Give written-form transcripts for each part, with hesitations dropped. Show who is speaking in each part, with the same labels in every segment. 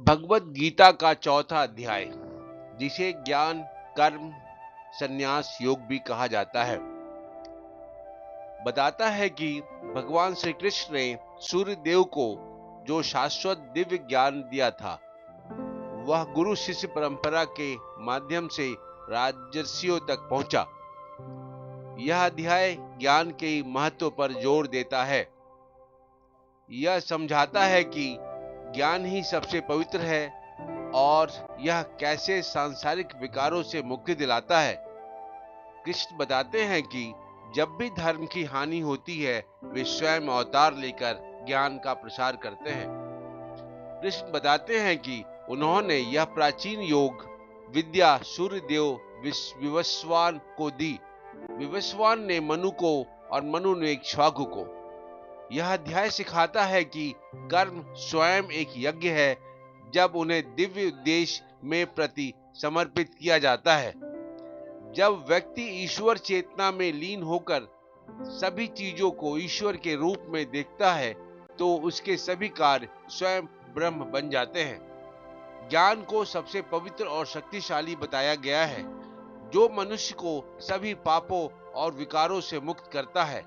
Speaker 1: भगवत गीता का चौथा अध्याय, जिसे ज्ञान कर्म संन्यास योग भी कहा जाता है, बताता है कि भगवान श्री कृष्ण ने सूर्य देव को जो शाश्वत दिव्य ज्ञान दिया था, वह गुरु शिष्य परंपरा के माध्यम से राजर्षियों तक पहुंचा। यह अध्याय ज्ञान के महत्व पर जोर देता है। यह समझाता है कि ज्ञान ही सबसे पवित्र है और यह कैसे सांसारिक विकारों से मुक्ति दिलाता है। कृष्ण बताते हैं कि जब भी धर्म की हानि होती है, वे स्वयं अवतार लेकर ज्ञान का प्रसार करते हैं। कृष्ण बताते हैं कि उन्होंने यह प्राचीन योग विद्या सूर्य देव विवस्वान को दी। विवस्वान ने मनु को और मनु ने इक्ष्वाकु को। यह अध्याय सिखाता है कि कर्म स्वयं एक यज्ञ है जब उन्हें दिव्य उद्देश्य में प्रति समर्पित किया जाता है। जब व्यक्ति ईश्वर चेतना में लीन होकर सभी चीजों को ईश्वर के रूप में देखता है, तो उसके सभी कार्य स्वयं ब्रह्म बन जाते हैं। ज्ञान को सबसे पवित्र और शक्तिशाली बताया गया है, जो मनुष्य को सभी पापों और विकारों से मुक्त करता है।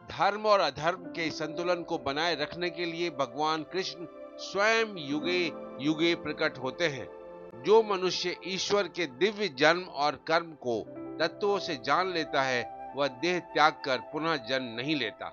Speaker 1: धर्म और अधर्म के संतुलन को बनाए रखने के लिए भगवान कृष्ण स्वयं युगे युगे प्रकट होते हैं। जो मनुष्य ईश्वर के दिव्य जन्म और कर्म को तत्वों से जान लेता है, वह देह त्याग कर पुनः जन्म नहीं लेता।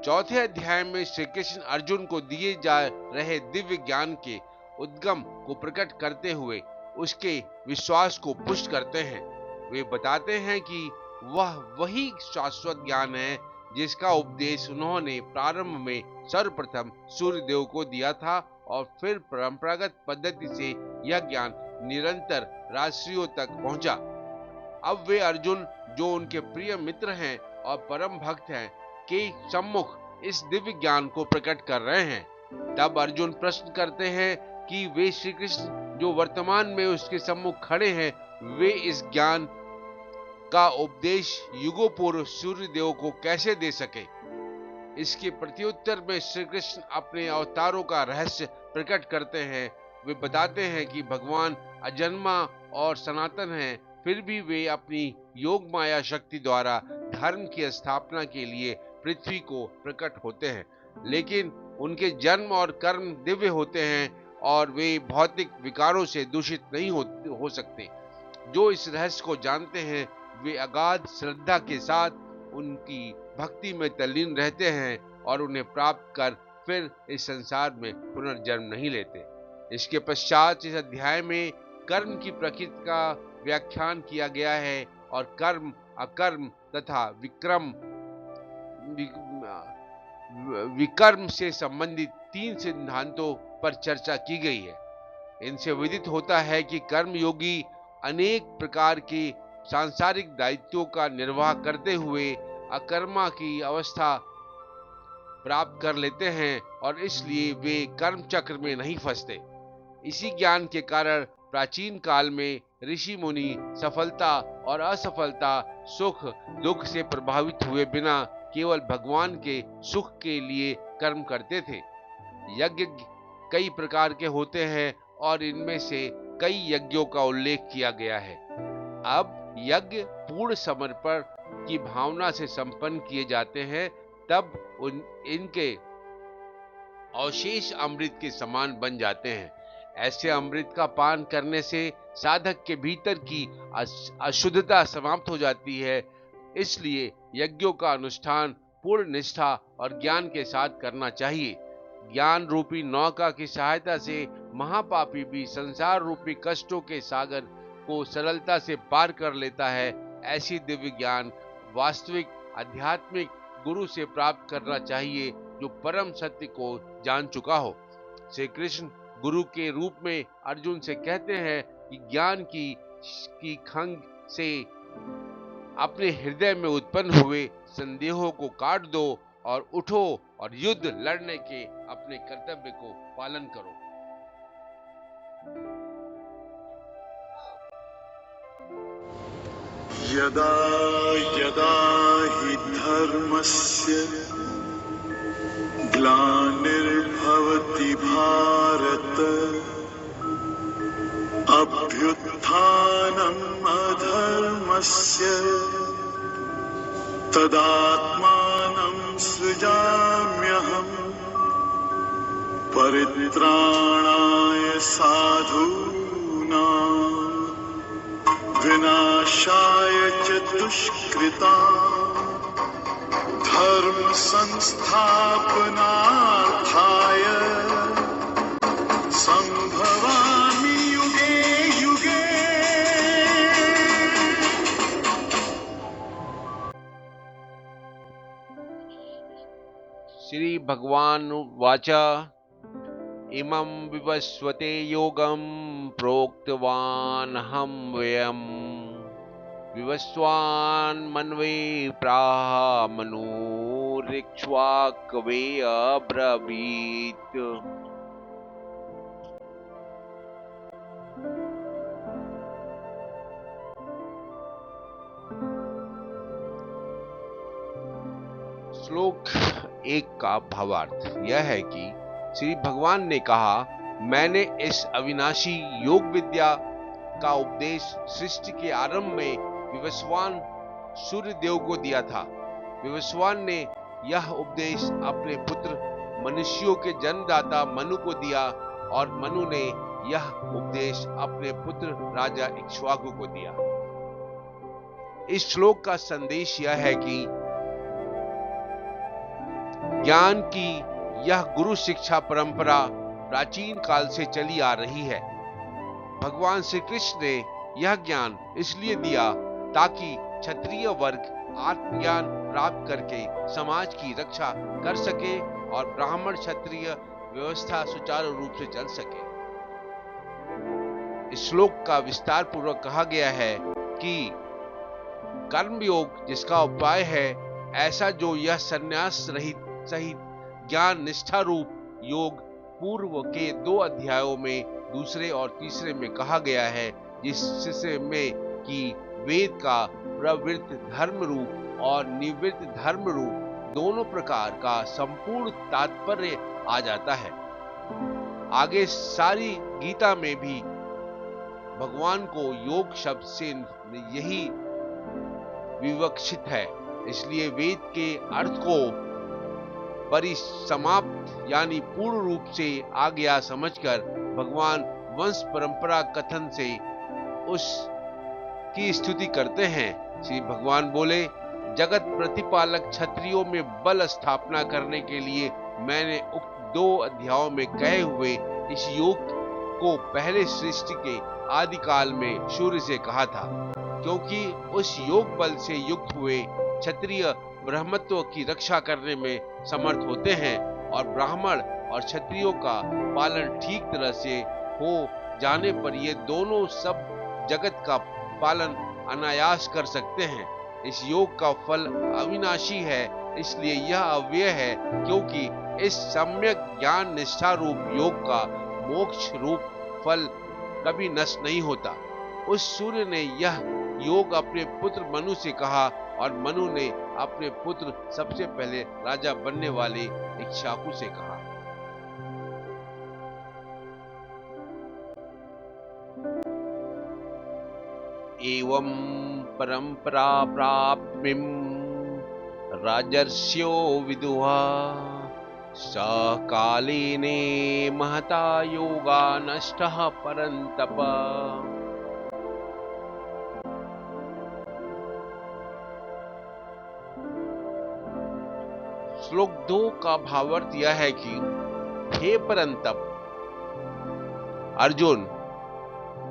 Speaker 1: चौथे अध्याय में श्री कृष्ण अर्जुन को दिए जा रहे दिव्य ज्ञान के उद्गम को प्रकट करते हुए उसके विश्वास को पुष्ट करते हैं। वे बताते हैं कि वह वही शाश्वत ज्ञान है जिसका उपदेश उन्होंने प्रारंभ में सर्वप्रथम सूर्य देव को दिया था और फिर परंपरागत पद्धति से यह ज्ञान निरंतर राजर्षियों तक पहुंचा। अब वे अर्जुन, जो उनके प्रिय मित्र हैं और परम भक्त हैं, के सम्मुख इस दिव्य ज्ञान को प्रकट कर रहे हैं। तब अर्जुन प्रश्न करते हैं कि वे श्री कृष्ण जो वर्तमान में उसके सम्मुख खड़े हैं, वे इस ज्ञान का उपदेश युगों पूर्व सूर्य देव को कैसे दे सके। इसके प्रत्युत्तर में श्री कृष्ण अपने अवतारों का रहस्य प्रकट करते हैं। वे बताते हैं कि भगवान अजन्मा और सनातन हैं, फिर भी वे अपनी योग माया शक्ति द्वारा धर्म की स्थापना के लिए पृथ्वी को प्रकट होते हैं। लेकिन उनके जन्म और कर्म दिव्य होते हैं और वे भौतिक विकारों से दूषित नहीं हो सकते। जो इस रहस्य को जानते हैं, वे अगाध श्रद्धा के साथ उनकी भक्ति में तल्लीन रहते हैं और उन्हें प्राप्त कर फिर इस संसार में पुनर्जन्म नहीं लेते। इसके पश्चात इस अध्याय में कर्म की प्रकृति का व्याख्यान किया गया है और कर्म, अकर्म तथा विकर्म से संबंधित 3 सिद्धांतों पर चर्चा की गई है। इनसे विदित होता है कि कर्म योगी अनेक प्रकार के सांसारिक दायित्वों का निर्वाह करते हुए अकर्मा की अवस्था प्राप्त कर लेते हैं और इसलिए वे कर्म चक्र में नहीं फंसते। इसी ज्ञान के कारण प्राचीन काल में ऋषि मुनि सफलता और असफलता, सुख दुख से प्रभावित हुए बिना केवल भगवान के सुख के लिए कर्म करते थे। यज्ञ कई प्रकार के होते हैं और इनमें से कई यज्ञों का उल्लेख किया गया है। अब यज्ञ पूर्ण समर्पण की भावना से संपन्न किए जाते हैं, तब इनके अवशेष अमृत के समान बन जाते हैं। ऐसे अमृत का पान करने से साधक के भीतर की अशुद्धता समाप्त हो जाती है। इसलिए यज्ञों का अनुष्ठान पूर्ण निष्ठा और ज्ञान के साथ करना चाहिए। ज्ञान रूपी नौका की सहायता से महापापी भी संसार रूपी कष्टों के सागर को सरलता से पार कर लेता है। ऐसी दिव्य ज्ञान वास्तविक आध्यात्मिक गुरु से प्राप्त करना चाहिए, जो परम सत्य को जान चुका हो। श्री कृष्ण गुरु के रूप में अर्जुन से कहते हैं कि ज्ञान की खंग से अपने हृदय में उत्पन्न हुए संदेहों को काट दो और उठो और युद्ध लड़ने के अपने कर्तव्य को पालन करो।
Speaker 2: यदा यदा हि धर्मस्य ग्लानिर्भवति भारत अभ्युत्थानम् अधर्मस्य तदात्मानं सृजाम्यहम् परित्राणाय साधूनां विनाशाय च दुष्कृताम् धर्म संस्थापनार्थाय संभवामि युगे युगे।
Speaker 1: श्री भगवान वाच इमं विवस्वते योगं प्रोक्तवान् हम वयम् विवस्वान् मन्वे प्राह मनोरिक्ष्वाकवे अब्रवीत्। श्लोक 1 का भावार्थ यह है कि श्री भगवान ने कहा, मैंने इस अविनाशी योग विद्या का उपदेश सृष्टि के आरंभ में विवस्वान सूर्य देव को दिया था। विवस्वान ने यह उपदेश अपने पुत्र मनुष्यों के जन्मदाता मनु को दिया और मनु ने यह उपदेश अपने पुत्र राजा इक्ष्वाकु को दिया। इस श्लोक का संदेश यह है कि ज्ञान की यह गुरु शिक्षा परंपरा प्राचीन काल से चली आ रही है। भगवान श्री कृष्ण ने यह ज्ञान इसलिए दिया ताकि क्षत्रिय वर्ग आत्मज्ञान प्राप्त करके समाज की रक्षा कर सके और ब्राह्मण क्षत्रिय व्यवस्था सुचारू रूप से चल सके। इस श्लोक का विस्तार पूर्वक कहा गया है कि कर्मयोग जिसका उपाय है, ऐसा जो यह संन्यास रहित सहित ज्ञान निष्ठा रूप योग पूर्व के 2 अध्यायों में दूसरे और तीसरे में कहा गया है, जिसमें कि वेद का प्रवृत्त धर्म रूप और निवृत्त धर्म रूप दोनों प्रकार का संपूर्ण तात्पर्य आ जाता है। आगे सारी गीता में भी भगवान को योग शब्द से यही विवक्षित है। इसलिए वेद के अर्थ को परिसमाप्त यानी पूर्ण रूप से आ गया समझकर भगवान वंश परंपरा कथन से उसकी स्तुति करते हैं। श्री भगवान बोले, जगत प्रतिपालक क्षत्रियों में बल स्थापना करने के लिए मैंने उक्त 2 अध्यायों में कहे हुए इस योग को पहले सृष्टि के आदि काल में सूर्य से कहा था, क्योंकि उस योग बल से युक्त हुए क्षत्रिय ब्रह्मत्व की रक्षा करने में समर्थ होते हैं और ब्राह्मण और क्षत्रियों का पालन ठीक तरह से हो जाने पर ये दोनों सब जगत का पालन अनायास कर सकते हैं। इस योग का फल अविनाशी है, इसलिए यह अव्यय है, क्योंकि इस सम्यक ज्ञान निष्ठा रूप योग का मोक्ष रूप फल कभी नष्ट नहीं होता। उस सूर्य ने यह योग अपने पुत्र मनु से कहा और मनु ने अपने पुत्र सबसे पहले राजा बनने वाले इक्ष्वाकु से कहा। एवं परंपरा प्राप्तिं राजर्षयो विदुहा सकालीने महता योगा नष्टः परन्तप। श्लोक 2 का भावार्थ यह है कि हे परंतप अर्जुन,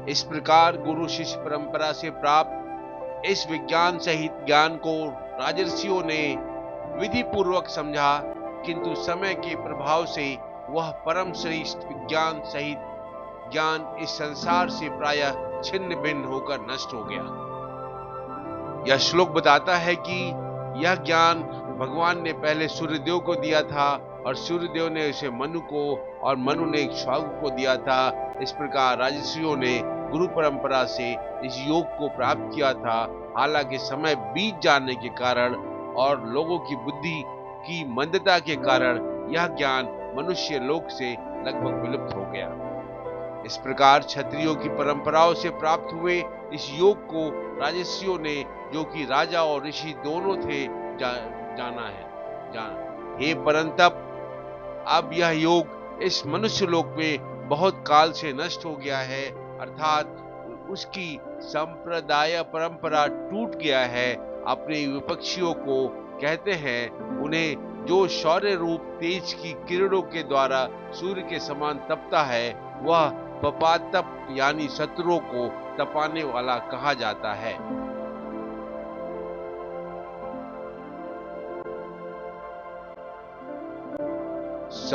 Speaker 1: इस प्रकार गुरु शिष्य परंपरा से प्राप्त इस विज्ञान सहित ज्ञान को राजर्षियों ने विधि पूर्वक समझा, किंतु समय के प्रभाव से वह परम श्रेष्ठ विज्ञान सहित ज्ञान इस संसार से प्रायः छिन्न भिन्न होकर नष्ट हो गया। यह श्लोक बताता है कि यह ज्ञान भगवान ने पहले सूर्यदेव को दिया था और सूर्यदेव ने उसे मनु को और मनु ने इक्ष्वाकु को दिया था। इस प्रकार राजर्षियों ने गुरु परंपरा से इस योग को प्राप्त किया था। हालांकि समय बीत जाने के कारण और लोगों की बुद्धि की मंदता के कारण यह ज्ञान मनुष्य लोक से लगभग विलुप्त हो गया। इस प्रकार क्षत्रियों की परंपराओं से प्राप्त हुए इस योग को राजर्षियों ने, जो कि राजा और ऋषि दोनों थे, जाना। हे परंतप, अब यह योग इस मनुष्य लोक में बहुत काल से नष्ट हो गया है, अर्थात उसकी संप्रदाय परंपरा टूट गया है। अपने विपक्षियों को कहते हैं, उन्हें जो शौर्य रूप तेज की किरणों के द्वारा सूर्य के समान तपता है, वह पपातप यानी शत्रुओं को तपाने वाला कहा जाता है। स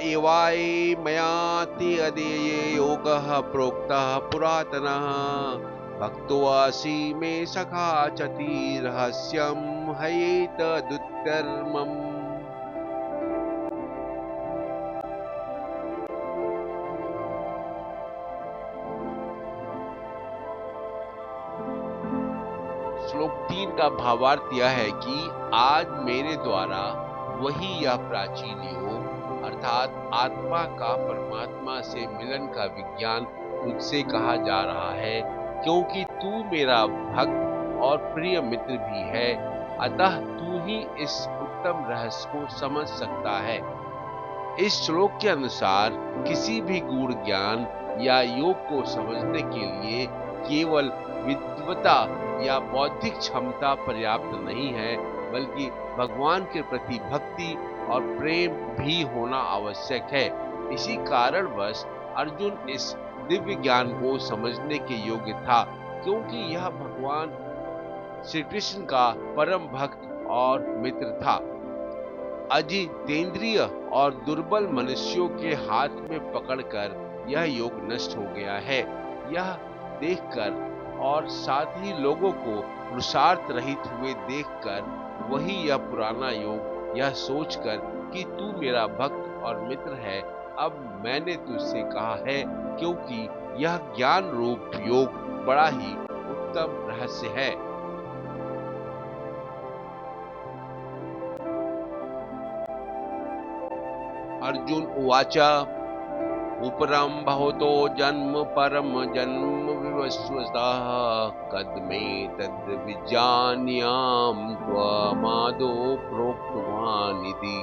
Speaker 1: एवाय मयाति अदेये योगः प्रोक्तः पुरातनः भक्तोऽसि मे सखा चति रहस्यं हयेतदुत्तरमम्। श्लोक 3 का भावार्थ यह है कि आज मेरे द्वारा वही यह प्राचीन योग अर्थात आत्मा का परमात्मा से मिलन का विज्ञान मुझसे कहा जा रहा है, क्योंकि तू मेरा भक्त और प्रिय मित्र भी है, अतः तू ही इस उत्तम रहस्य को समझ सकता है। इस श्लोक के अनुसार किसी भी गूढ़ ज्ञान या योग को समझने के लिए केवल विद्वता या बौद्धिक क्षमता पर्याप्त नहीं है, बल्कि भगवान के प्रति भक्ति और प्रेम भी होना आवश्यक है। इसी कारणवश अर्जुन इस दिव्य ज्ञान को समझने के योग्य था, क्योंकि यह भगवान श्री कृष्ण का परम भक्त और मित्र था। अजितेंद्रिय और दुर्बल मनुष्यों के हाथ में पकड़कर यह योग नष्ट हो गया है। यह देखकर और साथ ही लोगों को पुरुषार्थ रहित हुए देखकर वही यह पुराना योग यह सोचकर कि तू मेरा भक्त और मित्र है, अब मैंने तुझसे कहा है, क्योंकि यह ज्ञान रूप योग बड़ा ही उत्तम रहस्य है। अर्जुन उवाच उपरम बहुतो जन्म परम जन्म विवस्वतः कद्मे तद् विजानीयाम त्वमादो प्रोक्तवान् इति।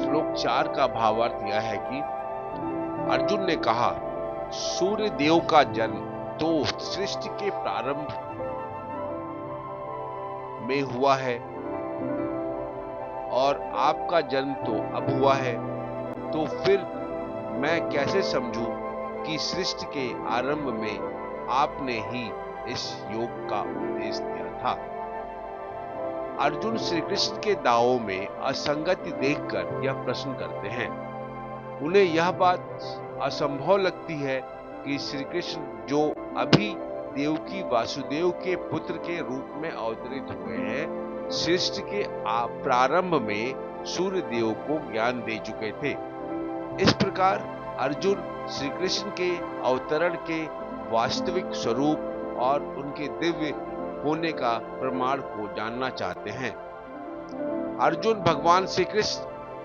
Speaker 1: श्लोक 4 का भावार्थ यह है कि अर्जुन ने कहा, सूर्य देव का जन्म तो सृष्टि के प्रारंभ में हुआ है और आपका जन्म तो अब हुआ है, तो फिर मैं कैसे समझूं कि सृष्टि के आरंभ में आपने ही इस योग का उपदेश दिया था। अर्जुन श्री कृष्ण के दावों में असंगति देखकर यह प्रश्न करते हैं। उन्हें यह बात असंभव लगती है कि श्री कृष्ण जो अभी देवकी वासुदेव के पुत्र के रूप में अवतरित हुए हैं, सृष्टि के प्रारंभ में सूर्य देव को ज्ञान दे चुके थे। इस प्रकार अर्जुन श्री कृष्ण के अवतरण के वास्तविक स्वरूप और उनके दिव्य होने का प्रमाण को जानना चाहते हैं। अर्जुन भगवान श्री कृष्ण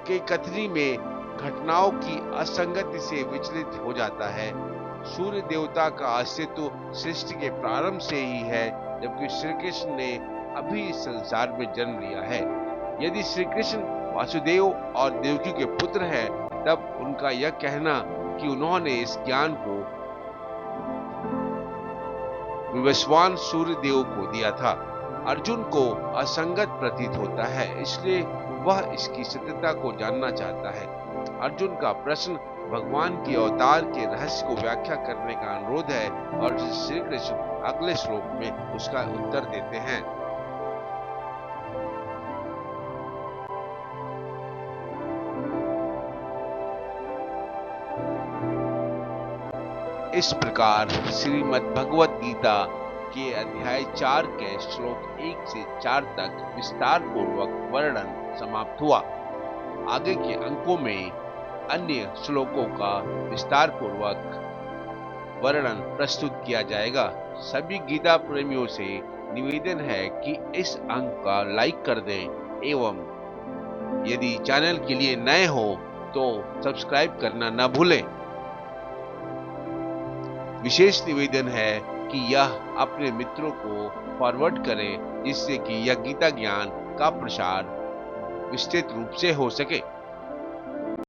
Speaker 1: के कथनी में घटनाओं की असंगति से विचलित हो जाता है। सूर्य देवता का अस्तित्व सृष्टि के प्रारंभ से ही है, जबकि श्री कृष्ण ने अभी इस संसार में जन्म लिया है। यदि श्री कृष्ण वासुदेव और देवकी के पुत्र हैं, तब उनका यह कहना कि उन्होंने इस ज्ञान को विवस्वान सूर्य देव को दिया था, अर्जुन को असंगत प्रतीत होता है, इसलिए वह इसकी सत्यता को जानना चाहता है। अर्जुन का प्रश्न भगवान के अवतार के रहस्य को व्याख्या करने का अनुरोध है और श्री कृष्ण अगले श्लोक में उसका उत्तर देते हैं। इस प्रकार श्रीमद् भगवत गीता के अध्याय 4 के श्लोक 1 से 4 तक विस्तार पूर्वक वर्णन समाप्त हुआ। आगे के अंकों में अन्य श्लोकों का विस्तार पूर्वक वर्णन प्रस्तुत किया जाएगा। सभी गीता प्रेमियों से निवेदन है कि इस अंक का लाइक कर दें एवं यदि चैनल के लिए नए हो तो सब्सक्राइब करना न भूलें। विशेष निवेदन है कि यह अपने मित्रों को फॉरवर्ड करें जिससे कि यह गीता ज्ञान का प्रसार विस्तृत रूप से हो सके।